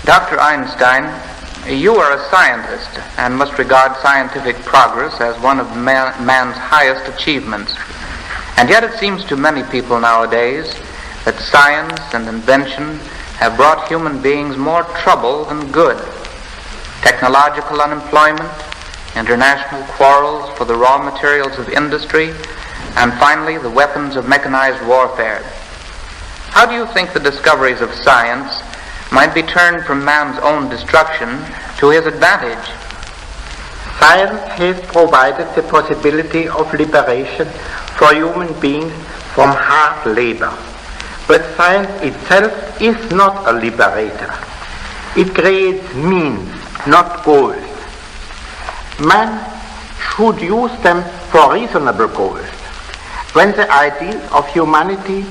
Dr. Einstein, you are a scientist and must regard scientific progress as one of man's highest achievements. And yet it seems to many people nowadays that science and invention have brought human beings more trouble than good. Technological unemployment, international quarrels for the raw materials of industry, and finally the weapons of mechanized warfare. How do you think the discoveries of science might be turned from man's own destruction to his advantage? Science has provided the possibility of liberation for human beings from hard labor. But science itself is not a liberator. It creates means, not goals. Man should use them for reasonable goals. When the ideals of humanity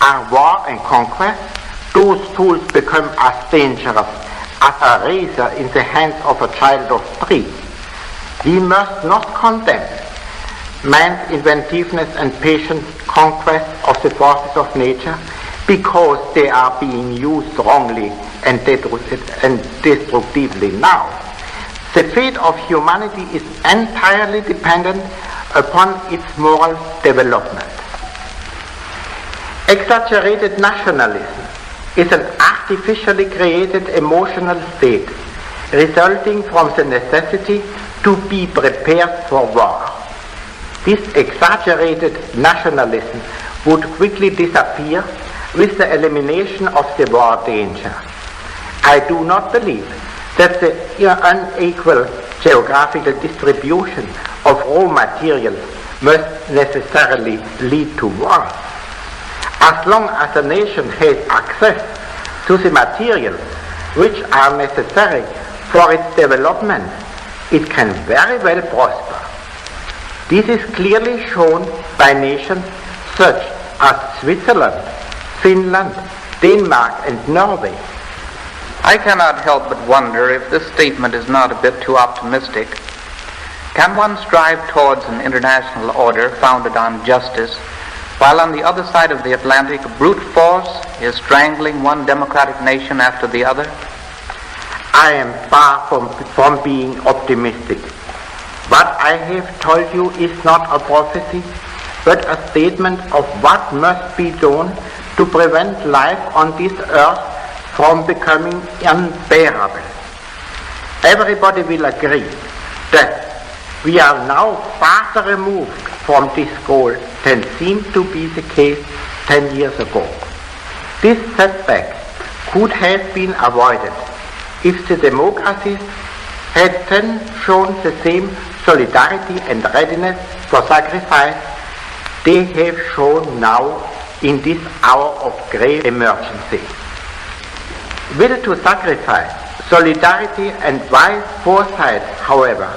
are war and conquest, those tools become as dangerous as a razor in the hands of a child of 3. We must not condemn man's inventiveness and patient conquest of the forces of nature because they are being used wrongly and destructively now. The fate of humanity is entirely dependent upon its moral development. Exaggerated nationalism is an artificially created emotional state resulting from the necessity to be prepared for war. This exaggerated nationalism would quickly disappear with the elimination of the war danger. I do not believe that the unequal geographical distribution of raw materials must necessarily lead to war. As long as a nation has access to the materials which are necessary for its development, it can very well prosper. This is clearly shown by nations such as Switzerland, Finland, Denmark, and Norway. I cannot help but wonder if this statement is not a bit too optimistic. Can one strive towards an international order founded on justice, while on the other side of the Atlantic brute force is strangling one democratic nation after the other? I am far from being optimistic. What I have told you is not a prophecy, but a statement of what must be done to prevent life on this earth from becoming unbearable. Everybody will agree that we are now farther removed from this goal than seemed to be the case 10 years ago. This setback could have been avoided if the democracies had then shown the same solidarity and readiness for sacrifice they have shown now in this hour of grave emergency. Will to sacrifice, solidarity and wise foresight, however,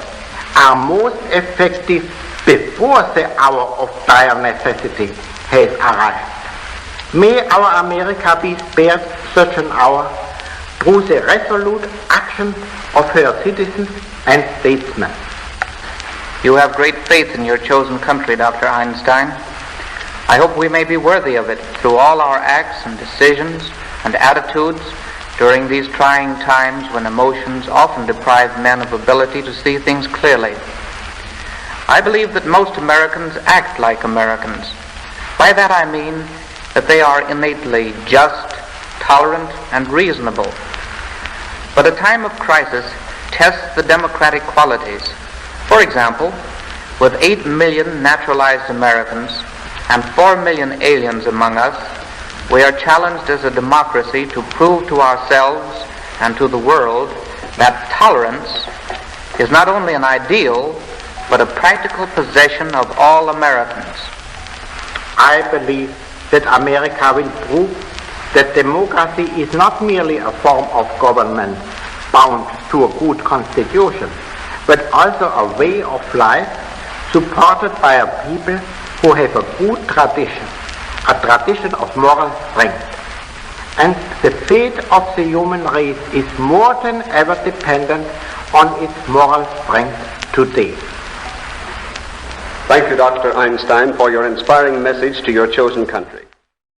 are most effective before the hour of dire necessity has arrived. May our America be spared such an hour through the resolute action of her citizens and statesmen. You have great faith in your chosen country, Dr. Einstein. I hope we may be worthy of it through all our acts and decisions and attitudes during these trying times when emotions often deprive men of ability to see things clearly. I believe that most Americans act like Americans. By that I mean that they are innately just, tolerant, and reasonable. But a time of crisis tests the democratic qualities. For example, with 8 million naturalized Americans and 4 million aliens among us, we are challenged as a democracy to prove to ourselves and to the world that tolerance is not only an ideal, but a practical possession of all Americans. I believe that America will prove that democracy is not merely a form of government bound to a good constitution, but also a way of life supported by a people who have a good tradition, a tradition of moral strength. And the fate of the human race is more than ever dependent on its moral strength today. Thank you, Dr. Einstein, for your inspiring message to your chosen country.